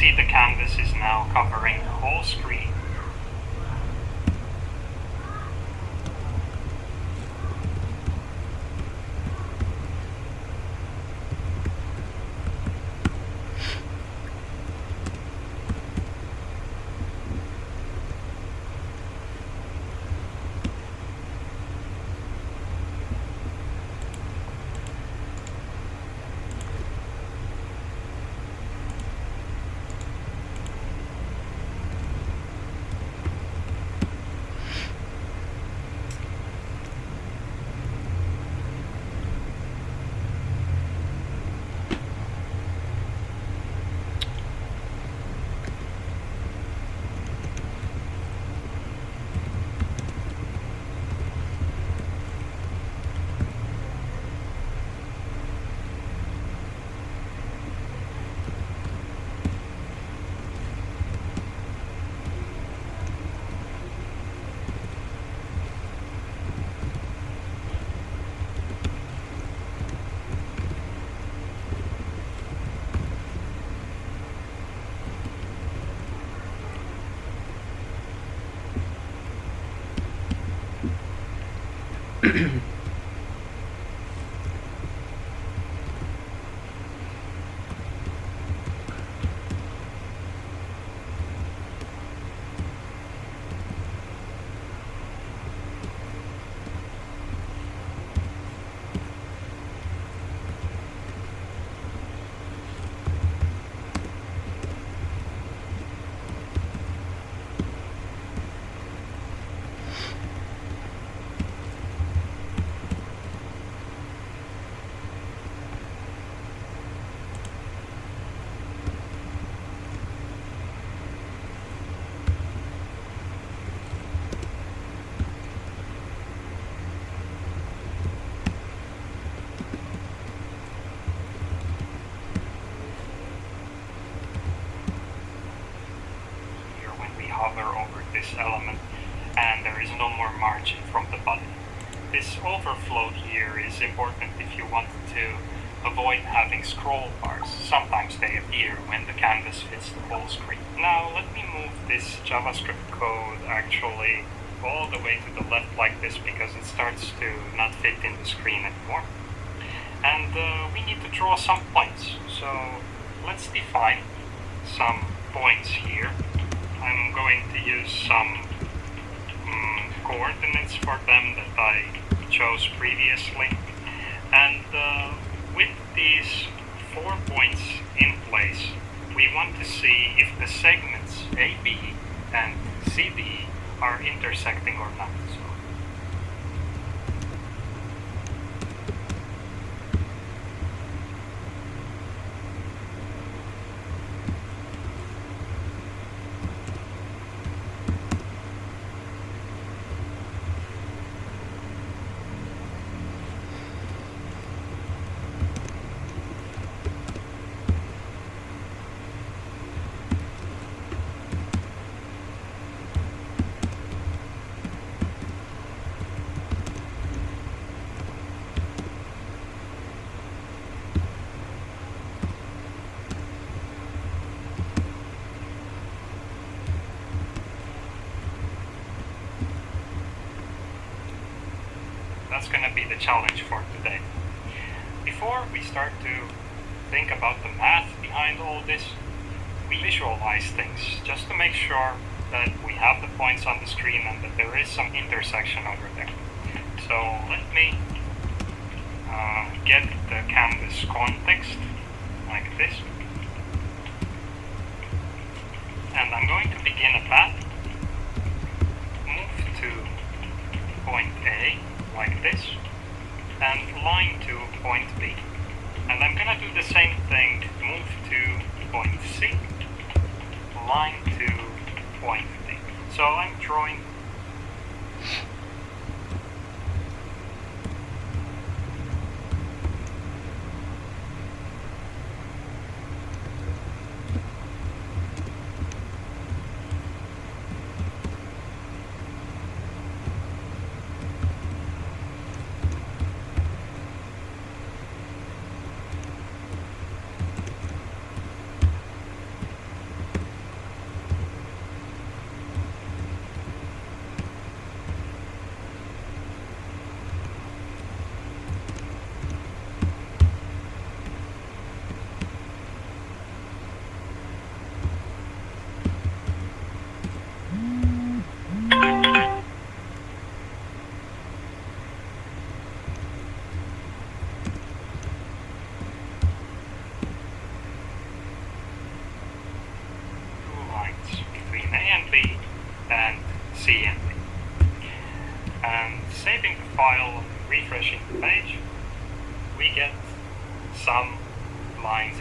see the canvas is now covering the whole screen. Element, and there is no more margin from the button. This overflow here is important if you want to avoid having scroll bars. Sometimes they appear when the canvas fits the whole screen. Now let me move this JavaScript code actually all the way to the left like this, because it starts to not fit in the screen anymore. And we need to draw some points. So let's define some points here. I'm going to use some coordinates for them that I chose previously. And with these 4 points in place, we want to see if the segments AB and CD are intersecting or not. That's going to be the challenge for today. Before we start to think about the math behind all this, we visualize things just to make sure that we have the points on the screen and that there is some intersection over there. So let me get the canvas context like this. And I'm going to begin a path, move to point A like this, and line to point B. And I'm gonna do the same thing, move to point C, line to point D. So I'm drawing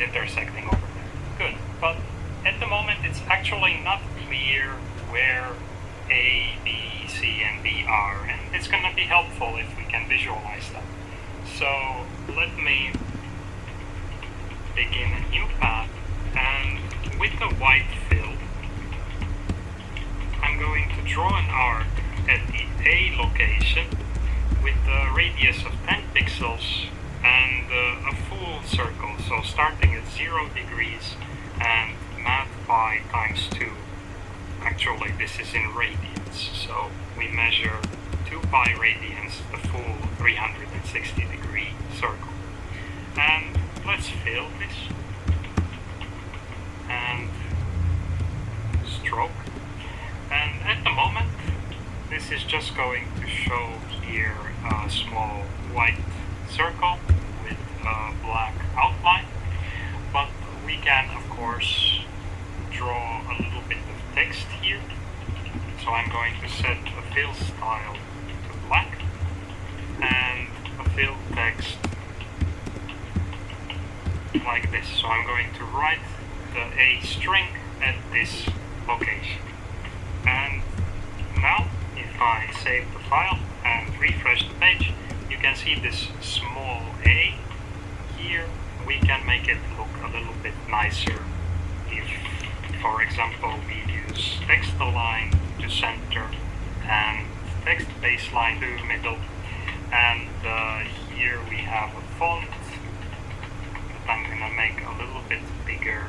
intersecting over there. Good, but at the moment it's actually not clear where A, B, C, and D are, and it's going to be helpful if we can visualize them. So let me begin a new path, and with the white fill, I'm going to draw an arc at the A location with a radius of 10 pixels and a full circle, so starting at 0 degrees and math pi times 2. Actually, this is in radians, so we measure 2 pi radians, the full 360 degree circle. And let's fill this and stroke. And at the moment, this is just going to show here a small white circle with a black outline, but we can of course draw a little bit of text here. So I'm going to set a fill style to black and a fill text like this. So I'm going to write the A string at this location. And now if I save the file and refresh the page, you can see this small A here. We can make it look a little bit nicer if, for example, we use text align to center and text baseline to middle. And here we have a font that I'm gonna make a little bit bigger.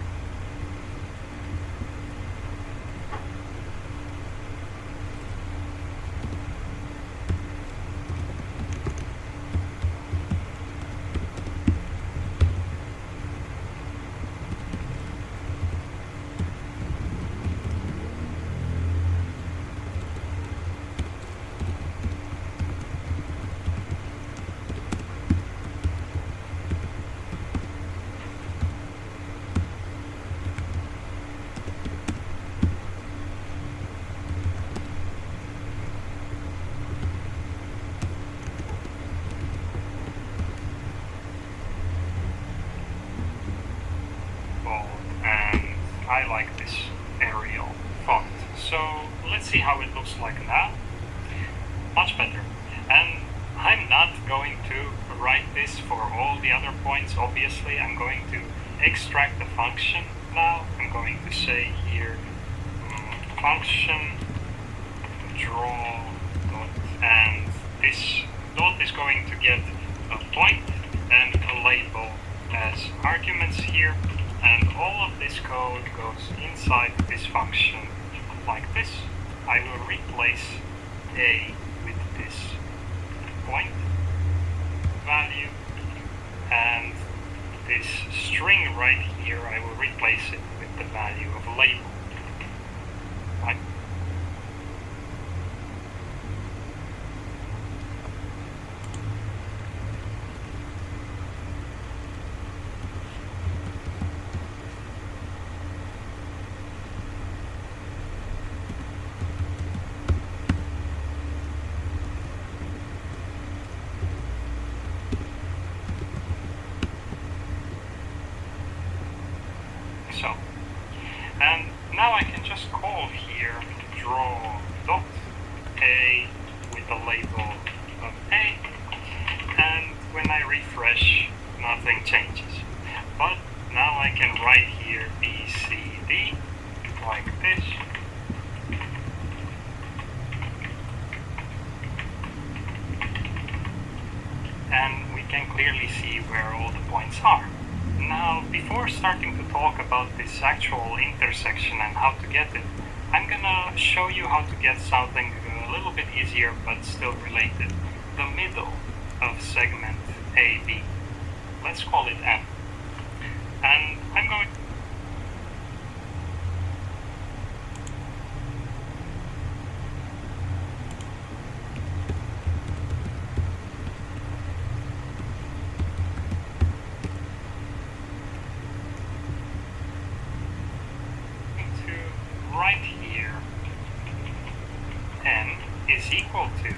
I like this Arial font. So let's see how it looks like now. Much better. And I'm not going to write this for all the other points, obviously. I'm going to extract the function now. I'm going to say here function draw dot, and this dot is going to get a point and a label as arguments here. And all of this code goes inside this function like this. I will replace A with this point value, and this string right here, I will replace it with the value of label. Right? So, and now I can just call here draw dot A with the label of A, and when I refresh, nothing changes. But now I can write here B, C, D like this. And we can clearly see where all the points are. Now, before starting to talk about this actual intersection and how to get it, I'm gonna show you how to get something a little bit easier but still related. The middle of segment AB. Let's call it M. And I'm going right here, M is equal to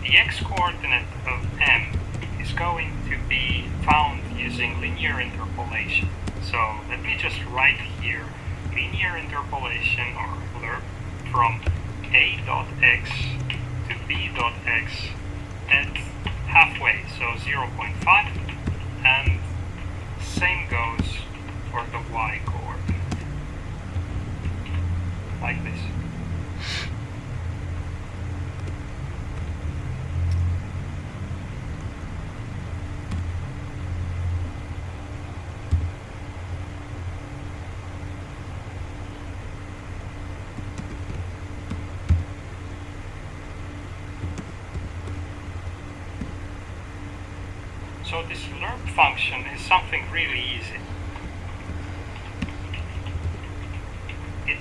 the x-coordinate of M is going to be found using linear interpolation. So let me just write here linear interpolation or lerp from a dot x to b dot x at halfway, so 0.5, and same goes for the y coordinate, like this. So this lerp function is something really easy. It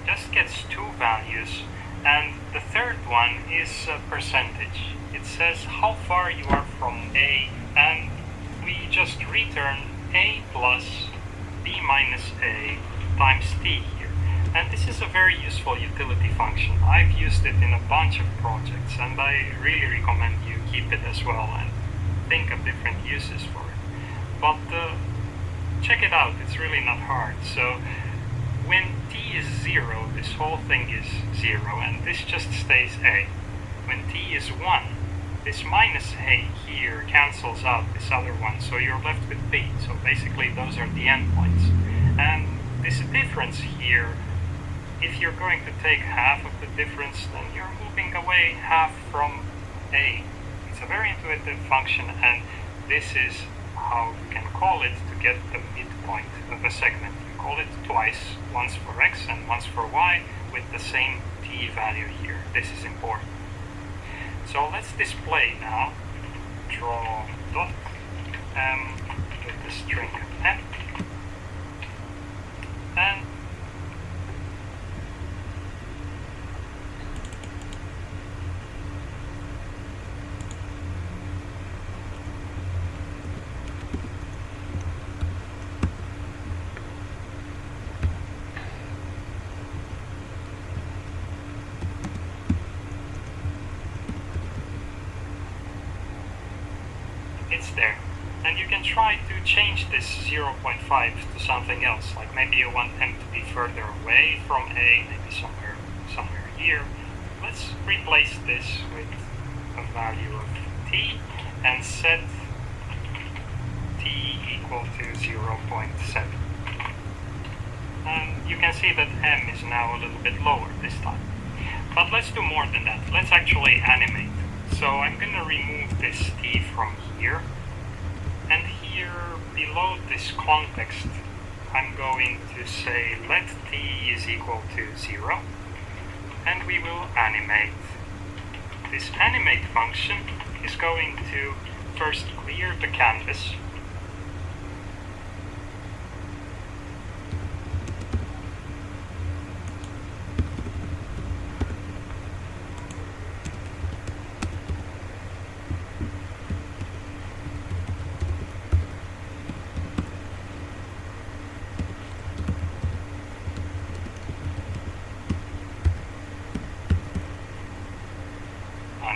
just gets two values, and the third one is a percentage. It says how far you are from A, and we just return A plus B minus A times T here. And this is a very useful utility function. I've used it in a bunch of projects, and I really recommend you keep it as well and think of different uses for it. But check it out, it's really not hard. So when t is 0, this whole thing is 0, and this just stays A. When t is 1, this minus A here cancels out this other one, so you're left with B. So basically those are the endpoints. And this difference here, if you're going to take half of the difference, then you're moving away half from A. It's a very intuitive function, and this is how you can call it to get the midpoint of a segment. You call it twice, once for x and once for y, with the same t value here. This is important. So let's display now. Draw dot m with the string m, and it's there. And you can try to change this 0.5 to something else, like maybe you want m to be further away from A, maybe somewhere here. Let's replace this with a value of t and set t equal to 0.7. And you can see that m is now a little bit lower this time. But let's do more than that. Let's actually animate. So I'm going to remove this t from here, and here below this context I'm going to say let t is equal to 0, and we will animate. This animate function is going to first clear the canvas,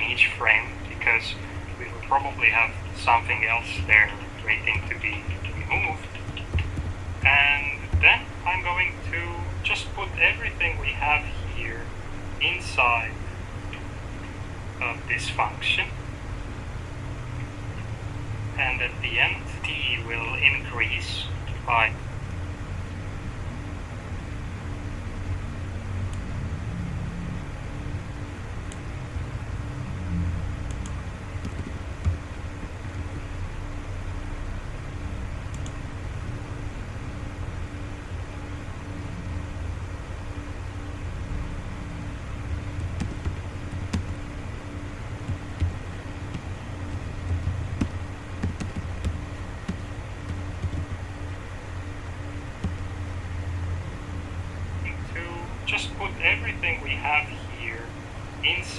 each frame, because we will probably have something else there waiting to be removed. And then I'm going to just put everything we have here inside of this function, and at the end t will increase by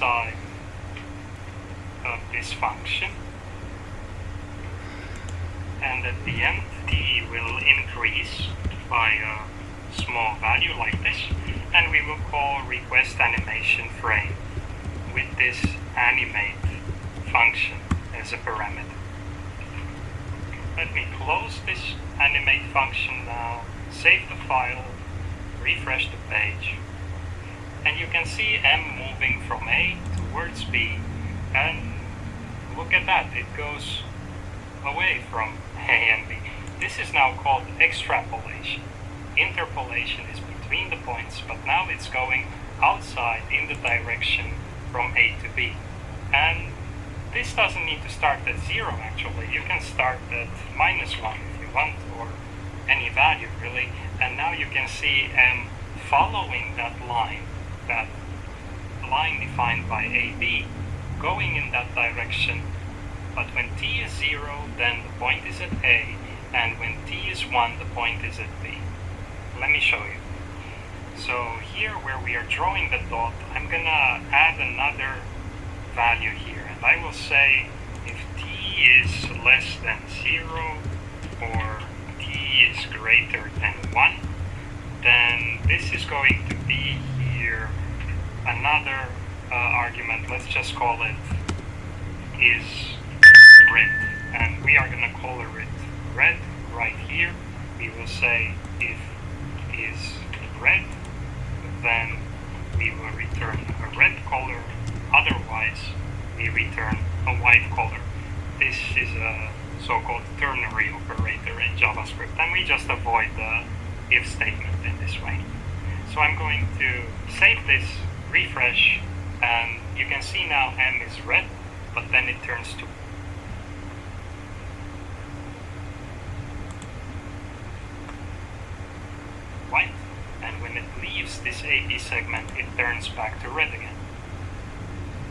outside of this function, and at the end t will increase by a small value like this, and we will call request animation frame with this animate function as a parameter. Let me close this animate function now, save the file, refresh the page, and you can see M moving from A towards B, and look at that, it goes away from A and B. This is now called extrapolation. Interpolation is between the points, but now it's going outside in the direction from A to B. And this doesn't need to start at 0 actually, you can start at -1 if you want, or any value really, and now you can see M following that line defined by AB, going in that direction, but when t is 0 then the point is at A, and when t is 1 the point is at B. Let me show you. So here where we are drawing the dot, I'm gonna add another value here, and I will say if t is less than 0 or t is greater than 1, then this is going to be here another argument. Let's just call it is red, and we are gonna color it red right here. We will say if is red, then we will return a red color, otherwise we return a white color. This is a so-called ternary operator in JavaScript, and we just avoid the if statement in this way. So I'm going to save this, refresh, and you can see now M is red, but then it turns to white, and when it leaves this AB segment it turns back to red again.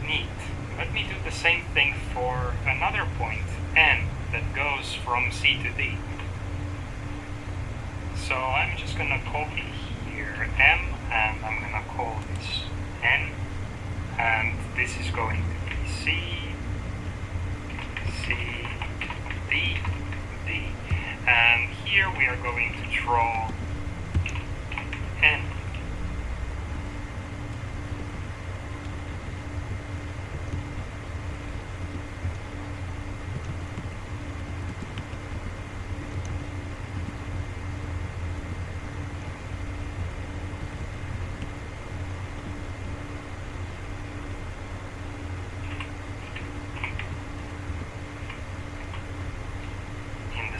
Neat. Let me do the same thing for another point, N, that goes from C to D. So I'm just gonna copy here M, and I'm gonna call this N, and this is going to be C, D, D, and here we are going to draw N.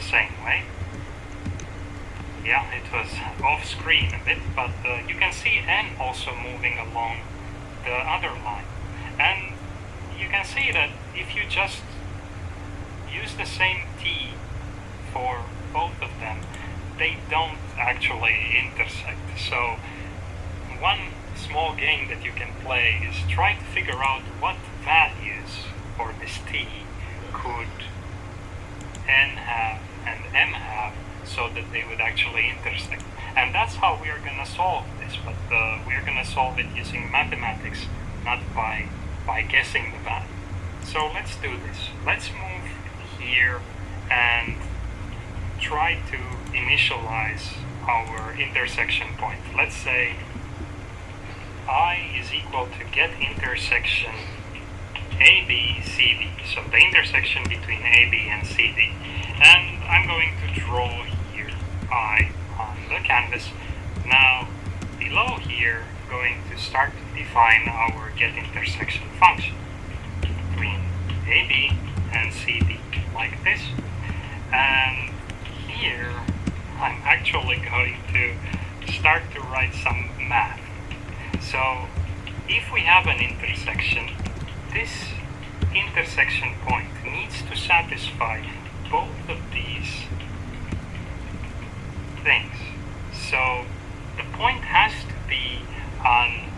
Same way. Yeah, it was off screen a bit, but you can see N also moving along the other line, and you can see that if you just use the same T for both of them, they don't actually intersect. So one small game that you can play is try to figure out what values for this T could N have and M have, so that they would actually intersect. And that's how we are going to solve this, but we are going to solve it using mathematics, not by guessing the value. So let's do this. Let's move here and try to initialize our intersection point. Let's say I is equal to get intersection AB, CD, so the intersection between AB and CD. And I'm going to draw here I on the canvas. Now below here, going to start to define our get intersection function between AB and CD, like this. And here I'm actually going to start to write some math. So if we have an intersection, this intersection point needs to satisfy both of these things. So the point has to be on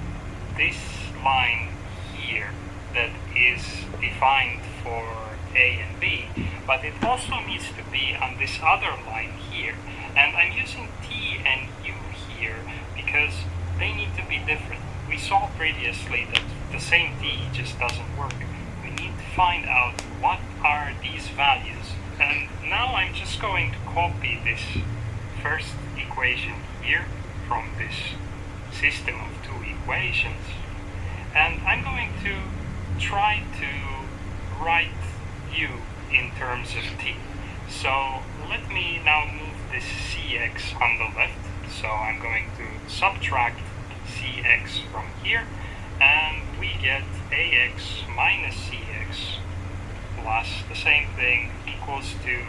this line here that is defined for A and B, but it also needs to be on this other line here. And I'm using T and U here because they need to be different. we saw previously that the same t just doesn't work. We need to find out what are these values. And now I'm just going to copy this first equation here from this system of two equations. And I'm going to try to write u in terms of t. So let me now move this cx on the left. So I'm going to subtract cx from here, and we get ax minus cx plus the same thing equals to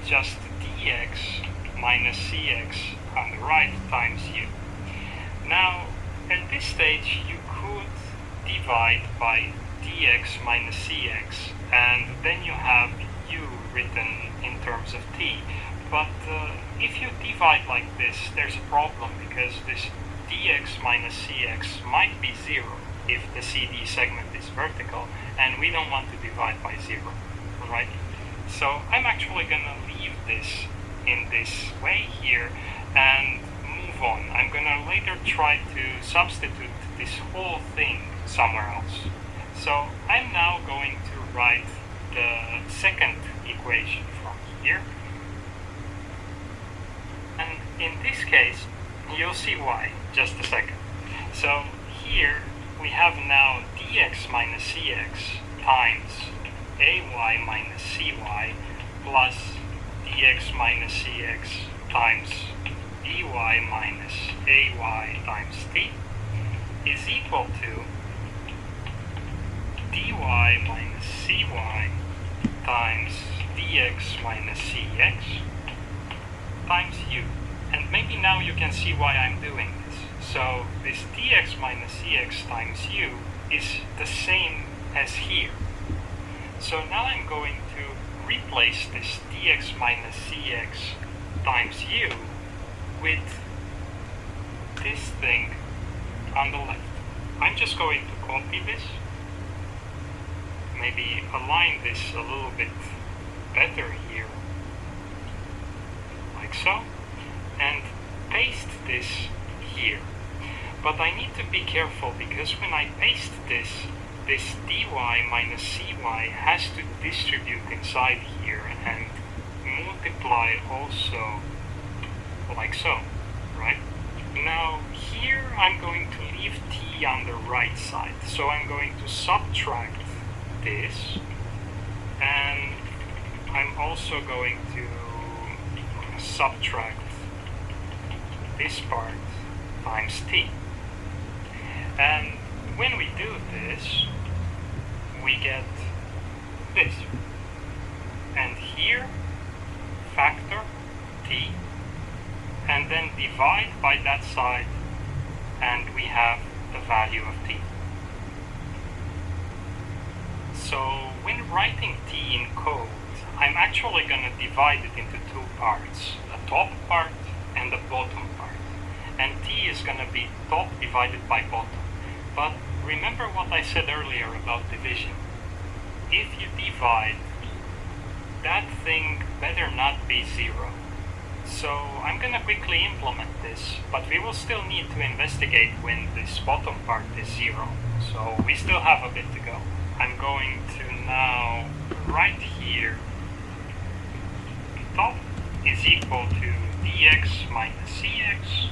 just dx minus cx on the right times u. Now, at this stage, you could divide by dx minus cx, and then you have u written in terms of t. But if you divide like this, there's a problem, because this dx minus cx might be 0 if the CD segment is vertical, and we don't want to divide by 0, right? So I'm actually going to leave this in this way here and move on. I'm going to later try to substitute this whole thing somewhere else. So I'm now going to write the second equation from here. And in this case, you'll see why, just a second. So here we have now dx minus cx times ay minus cy plus dx minus cx times dy minus ay times t is equal to dy minus cy times dx minus cx times u. And maybe now you can see why I'm doing this. So this dx minus cx times u is the same as here. So now I'm going to replace this dx minus cx times u with this thing on the left. I'm just going to copy this, maybe align this a little bit better here, like so, and paste this here. But I need to be careful, because when I paste this dy minus cy has to distribute inside here and multiply also like so, right? Now here I'm going to leave t on the right side, so I'm going to subtract this, and I'm also going to subtract this part times t. And when we do this, we get this. And here, factor t, and then divide by that side, and we have the value of t. So when writing t in code, I'm actually going to divide it into two parts, the top part and the bottom part. And t is going to be top divided by bottom. But remember what I said earlier about division. If you divide, that thing better not be 0. So I'm going to quickly implement this, but we will still need to investigate when this bottom part is 0. So we still have a bit to go. I'm going to now write here top is equal to dx minus cx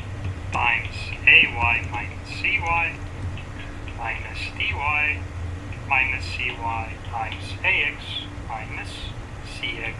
times ay minus cy minus dy minus cy times ax minus cx.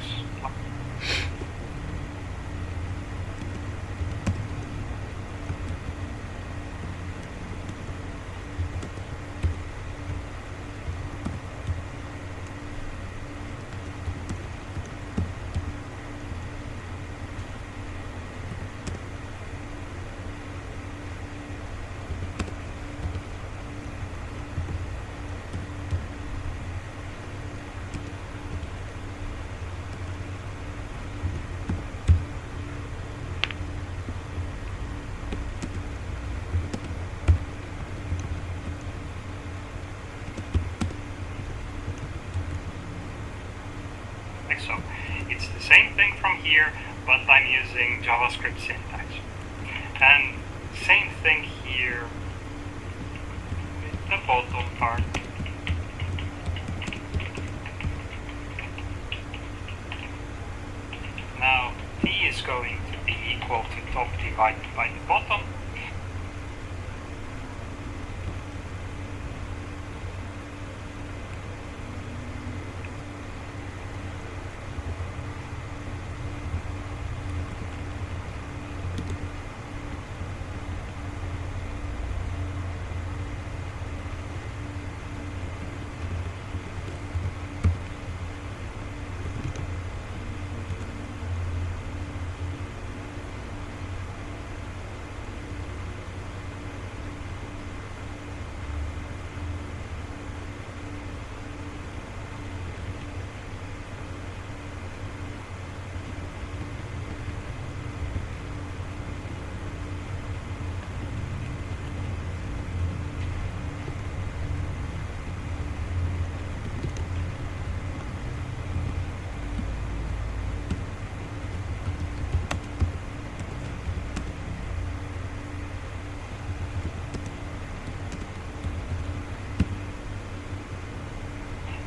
So it's the same thing from here, but I'm using JavaScript syntax. And same thing here the bottom part. Now t is going to be equal to top divided by the bottom.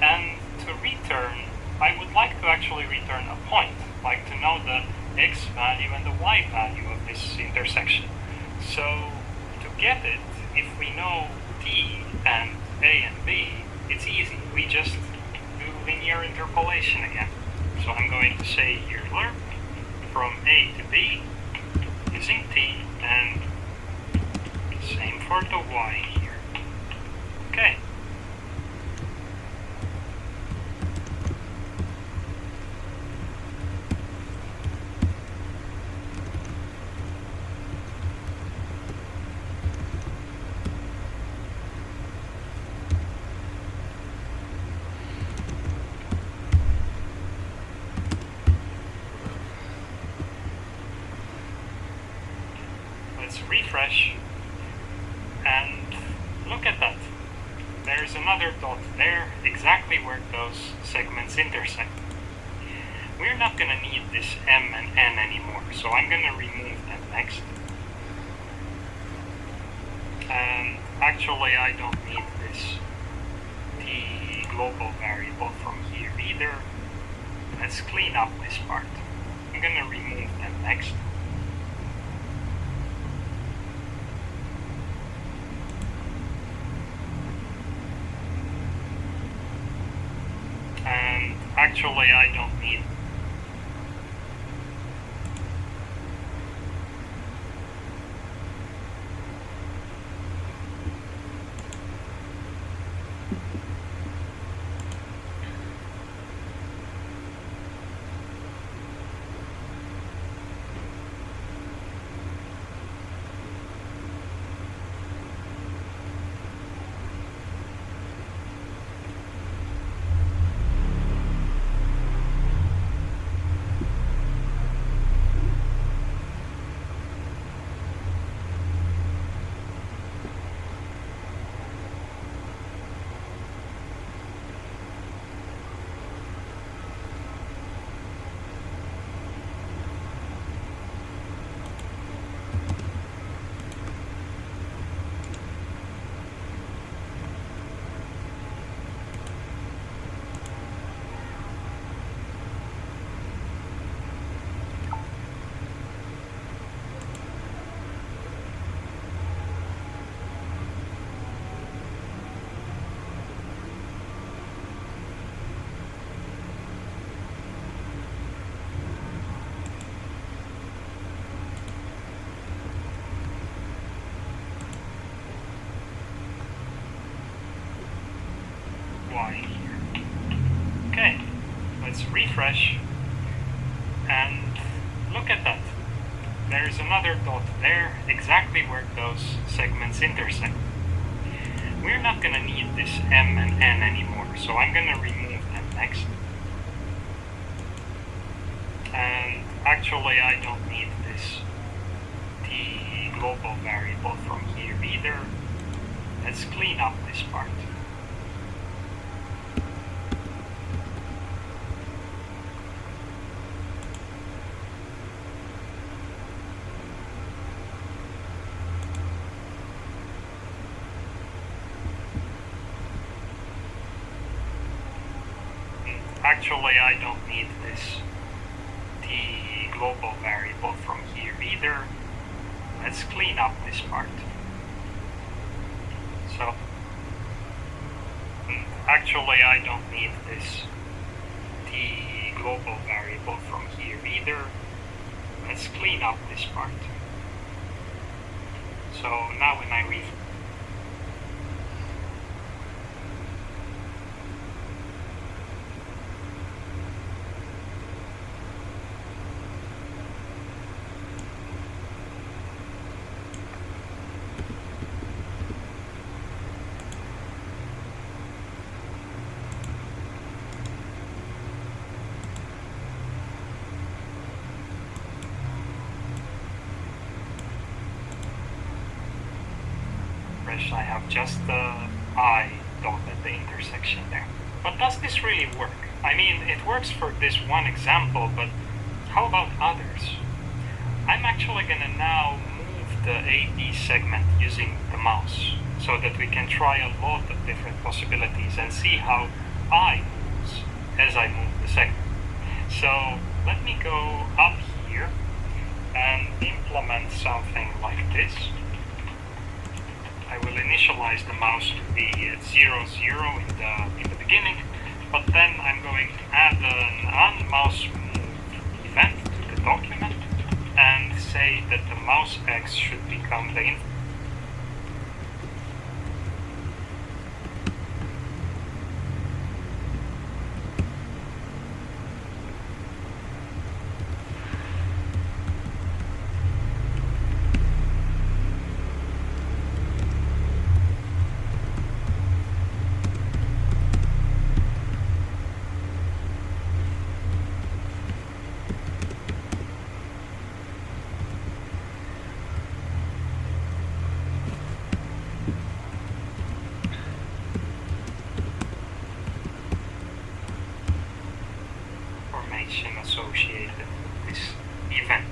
And to return, I would like to actually return a point, like to know the x value and the y value of this intersection. So to get it, if we know t and a and b, it's easy. We just do linear interpolation again. So I'm going to say here learn from a to b using t, and same for the y here. Okay. Let's refresh and look at that. There's another dot there, exactly where those segments intersect. We're not going to need this m and n anymore, so I'm going to remove them next. And actually I don't need this t global variable from here either. Let's clean up this part. I'm going to remove them next. And actually I don't need y here. Okay, let's refresh and look at that. There's another dot there, exactly where those segments intersect. We're not going to need this m and n anymore, so I'm going to remove them next. And actually I don't need this t global variable from here either. Let's clean up this part. actually I don't need this the global variable from here either. Let's clean up this part. So actually I don't need this the global variable from here either. Let's clean up this part. So now when I I have just the I dot at the intersection there. But does this really work? I mean, it works for this one example, but how about others? I'm actually gonna now move the AB segment using the mouse so that we can try a lot of different possibilities and see how I moves as I move the segment. So let me go up here and implement something like this. I will initialize the mouse to be at 0, 0 in the beginning, but then I'm going to add an unmouse move event to the document and say that the mouse X should become the input. Associated with this event.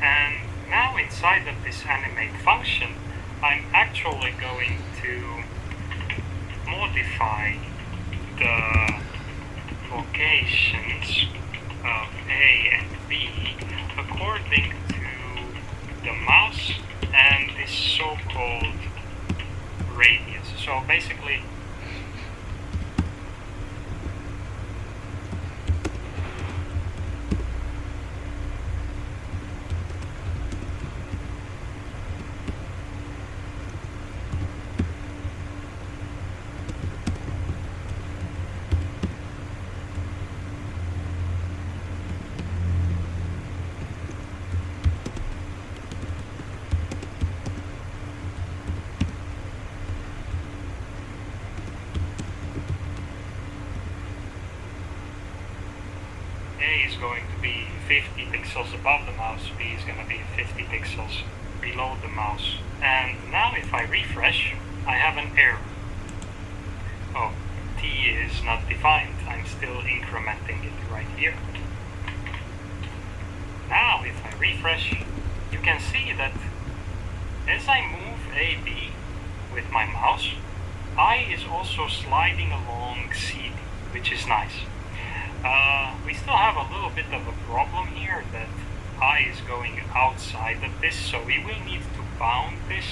And now inside of this animate function, I'm actually going to modify the locations of A and B according to the mouse and this so-called radius. So basically, A is going to be 50 pixels above the mouse, B is going to be 50 pixels below the mouse. And now if I refresh, I have an error. Oh, T is not defined. I'm still incrementing it right here. Now if I refresh, you can see that as I move AB with my mouse, I is also sliding along CD, which is nice. We still have a little bit of a problem here that I is going outside of this, so we will need to bound this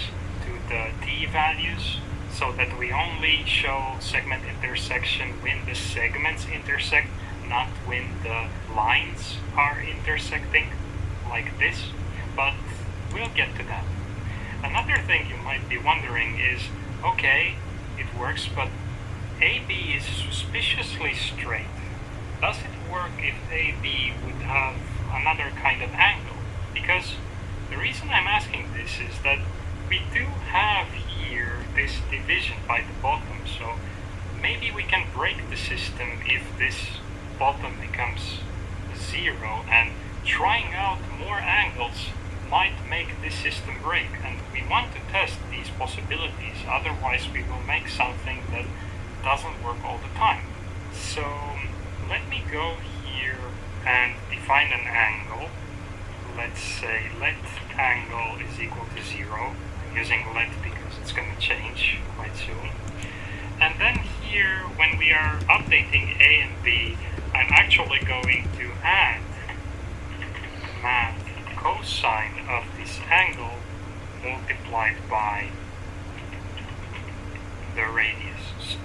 to the T values so that we only show segment intersection when the segments intersect, not when the lines are intersecting like this, but we'll get to that. Another thing you might be wondering is, okay, it works, but AB is suspiciously straight. Does it work if AB would have another kind of angle? Because the reason I'm asking this is that we do have here this division by the bottom, so maybe we can break the system if this bottom becomes 0, and trying out more angles might make this system break, and we want to test these possibilities, otherwise we will make something that doesn't work all the time. So let me go here and define an angle. Let's say let angle is equal to 0. I'm using let because it's going to change quite soon. And then here here, when we are updating A and B, I'm actually going to add math cosine of this angle multiplied by the radius.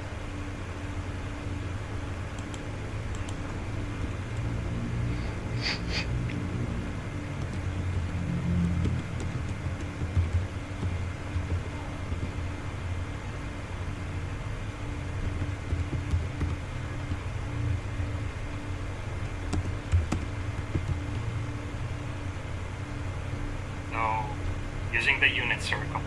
So, using the unit circle.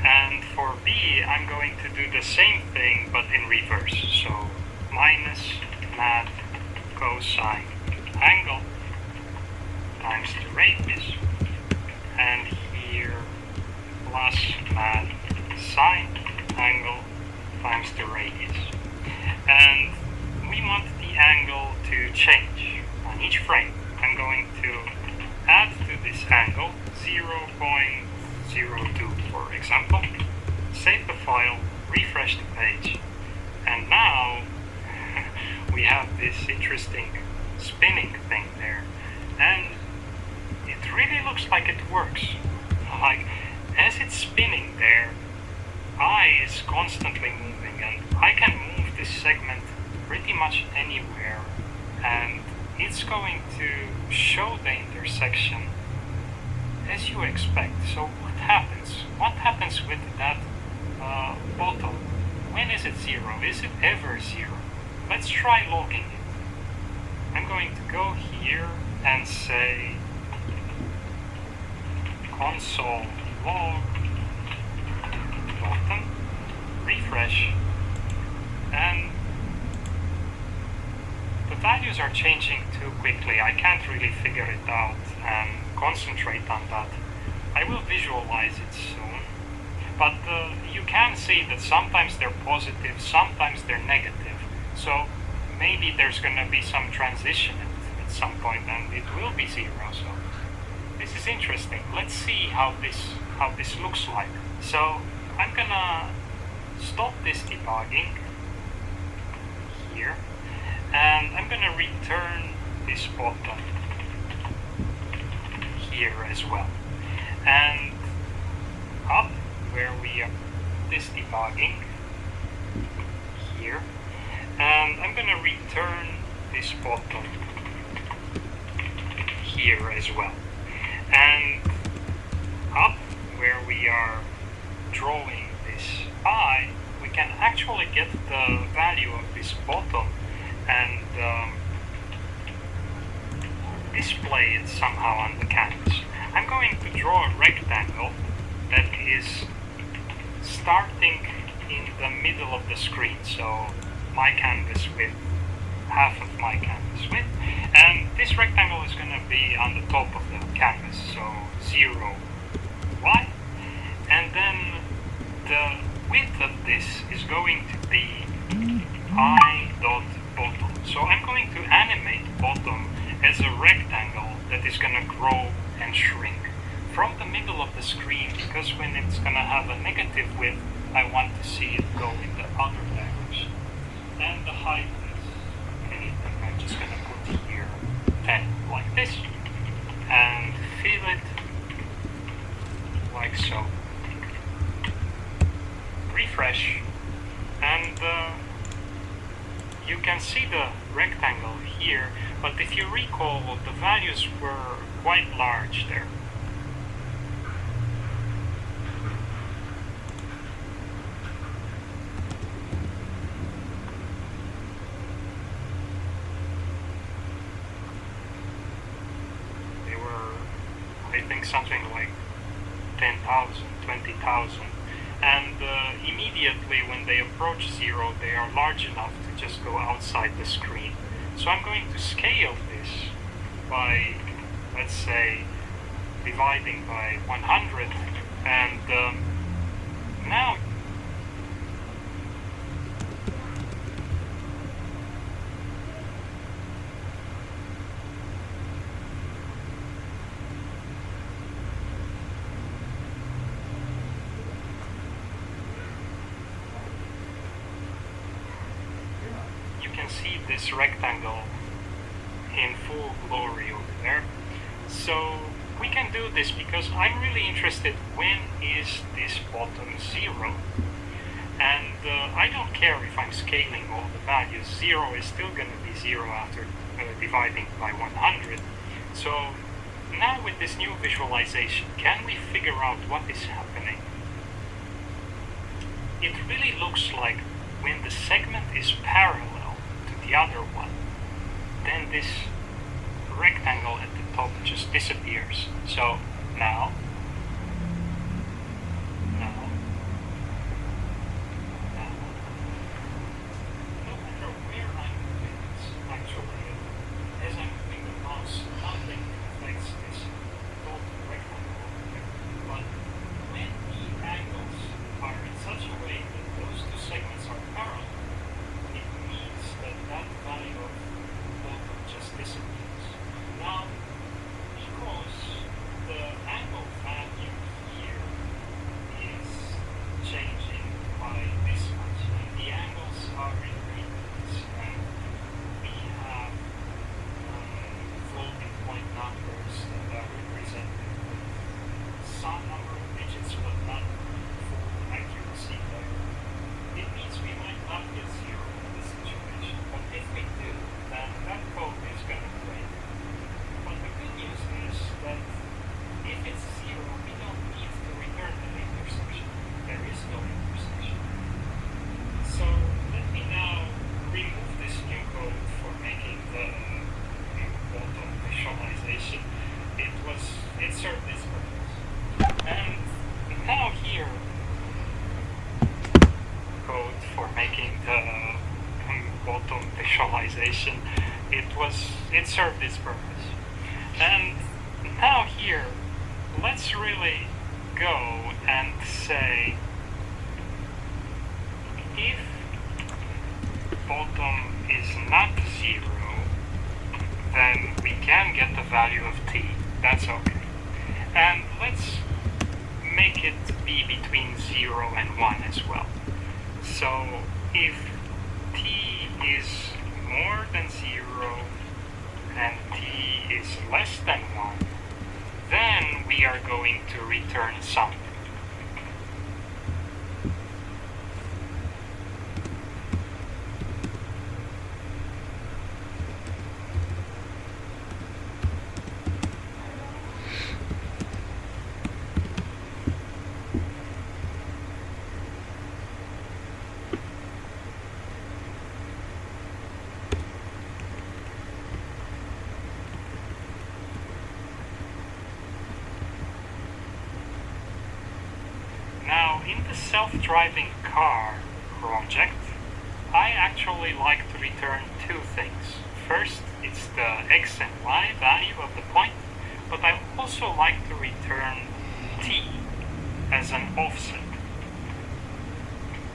And for B, I'm going to do the same thing but in reverse. So minus math cosine angle times the radius, and here plus math sine angle times the radius. And we want the angle to change on each frame. I'm going to add to this angle 0.02, for example, save the file, refresh the page, and now we have this interesting spinning thing there, and it really looks like it works. Like, as it's spinning there, I is constantly moving, and I can move this segment pretty much anywhere, and it's going to show the intersection as you expect. So what happens? What happens with that bottom? When is it zero? Is it ever zero? Let's try logging it. I'm going to go here and say console log bottom, refresh, and the values are changing too quickly. I can't really figure it out and concentrate on that. I will visualize it soon, but you can see that sometimes they're positive, sometimes they're negative. So maybe there's gonna be some transition at some point, and it will be zero. So this is interesting. Let's see how this looks like. So I'm gonna stop this debugging here, and I'm gonna return this bottom here as well. And up where we are, this debugging here, and I'm gonna return this bottom here as well. And up where we are drawing this eye, we can actually get the value of this bottom and display it somehow on the canvas. I'm going to draw a rectangle that is starting in the middle of the screen, so my canvas width, half of my canvas width, and this rectangle is going to be on the top of the canvas, so 0, y, and then the width of this is going to be I dot bottom. So I'm going to animate bottom as a rectangle that is going to grow and shrink from the middle of the screen, because when it's going to have a negative width, I want to see it go in the other direction. And the height is anything. I'm just going to put here 10, like this, and fill it like so. Refresh, and you can see the rectangle here, but if you recall, the values were quite large there. They were, I think, something like 10,000, 20,000. And immediately when they approach 0, they are large enough to just go outside the screen. So I'm going to scale this by, let's say, dividing by 100, and now see this rectangle in full glory over there. So we can do this because I'm really interested when is this bottom 0. And I don't care if I'm scaling all the values. 0 is still going to be 0 after dividing by 100. So now with this new visualization, can we figure out what is happening? It really looks like when the segment is parallel to the other one, then this rectangle at the top just disappears. So now, no matter where I'm moving it, actually, as I'm moving the mouse, nothing affects this total rectangle over there. But when the angles are in such a way that those two segments are parallel, it means that that value of bottom just disappears. Now, because the angle value here is changing by this much, and the angles are in radians, and we have floating point numbers that are represented with some number of digits but not full accuracy there. It means we might not get 0 in this situation, but if we do, then that code is going to break. But the good news is that if it's 0, we don't need to return the intersection. There is no intersection. So let me now remove this new code for making the bottom visualization. It served its purpose. And now here, code for making the bottom visualization, it served its purpose. And now here, let's really go and say if bottom is not 0, then we can get the value of t. That's okay. And let's make it be between 0 and 1 as well. So if t is more than 0 and t is less than 1, then we are going to return something. Now, in the self-driving car project, I actually like to return two things. First, it's the x and y value of the point, but I also like to return t as an offset.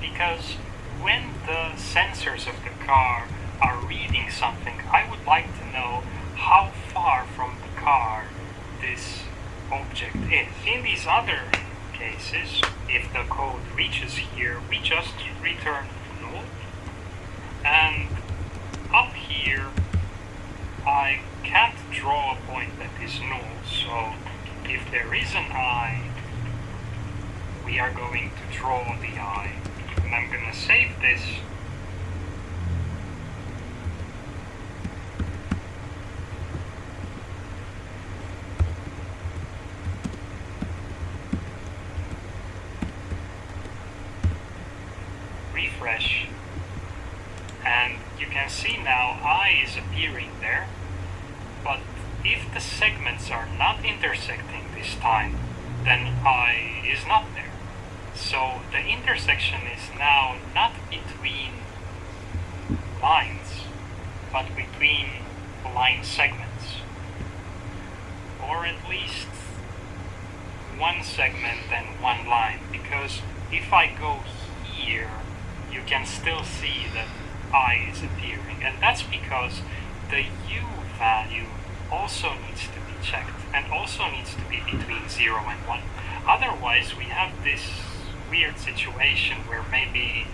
Because when the sensors of the car are reading something, I would like to know how far from the car this object is. In these other cases, if the code reaches here, we just return null. And up here, I can't draw a point that is null. So if there is an eye, we are going to draw the eye. And I'm going to save this. Refresh, and you can see now I is appearing there, but if the segments are not intersecting this time, then I is not there. So the intersection is now not between lines, but between line segments, or at least one segment and one line, because if I go here, you can still see that I is appearing, and that's because the U value also needs to be checked and also needs to be between 0 and 1. Otherwise, we have this weird situation where maybe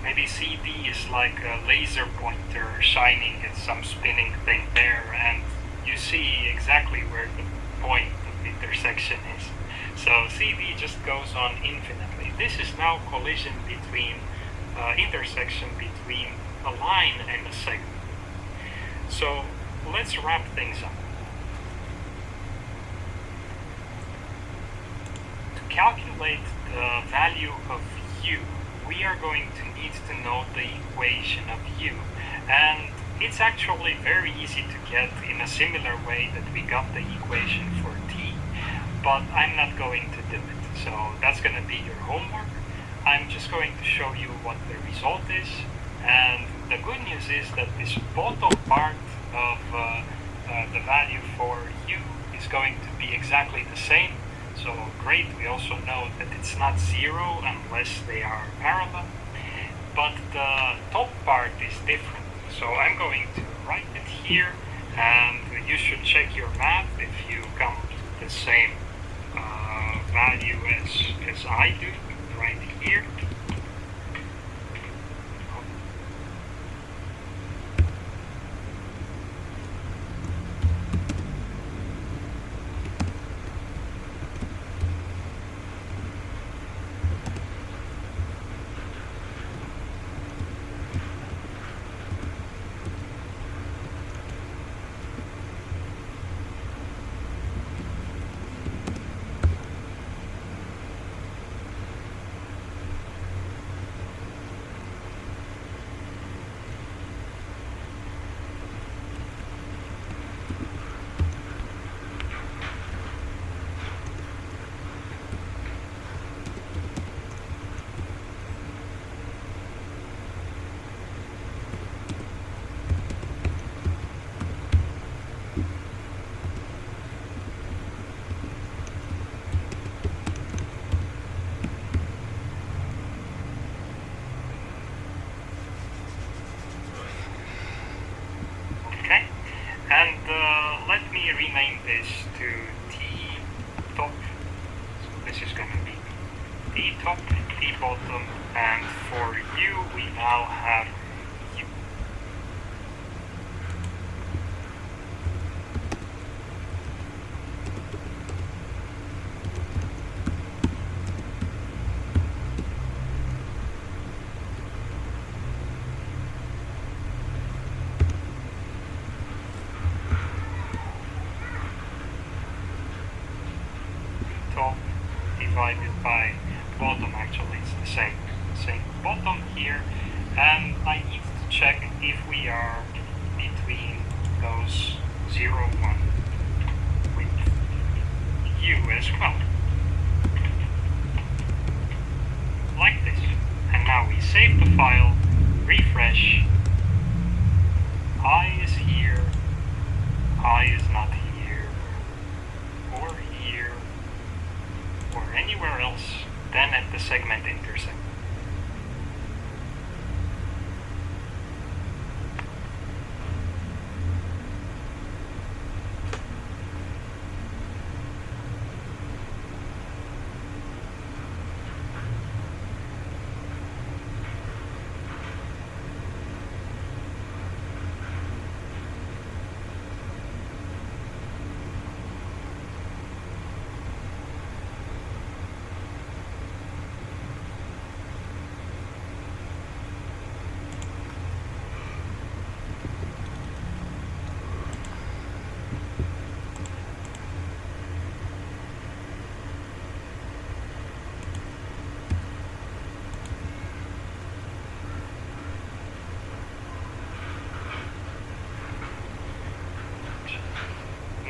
Maybe CD is like a laser pointer shining at some spinning thing there, and you see exactly where the point of intersection is. So CD just goes on infinitely. This is now collision between, intersection between a line and a segment. So let's wrap things up. To calculate the value of u, we are going to need to know the equation of u. And it's actually very easy to get in a similar way that we got the equation for t. But I'm not going to do it. So that's going to be your homework. I'm just going to show you what the result is. And the good news is that this bottom part of the value for u is going to be exactly the same. So great, we also know that it's not zero unless they are parallel. But the top part is different. So I'm going to write it here, and you should check your math if you come to the same value as I do right here. And let me rename this to T top. So this is going to be T top, T bottom, and for U we now have U. Top divided by bottom, actually it's the same bottom here, and I need to check if we are between those 0, 1 with U as well, like this. And now we save the file, refresh, I is here, I is not here, or here, or anywhere else than at the segment intersect.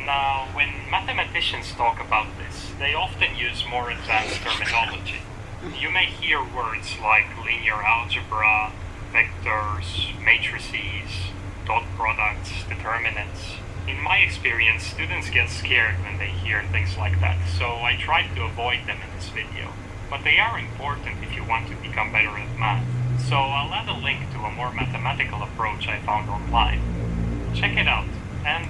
Now, when mathematicians talk about this, they often use more advanced terminology. You may hear words like linear algebra, vectors, matrices, dot products, determinants. In my experience, students get scared when they hear things like that, so I try to avoid them in this video. But they are important if you want to become better at math. So I'll add a link to a more mathematical approach I found online. Check it out, and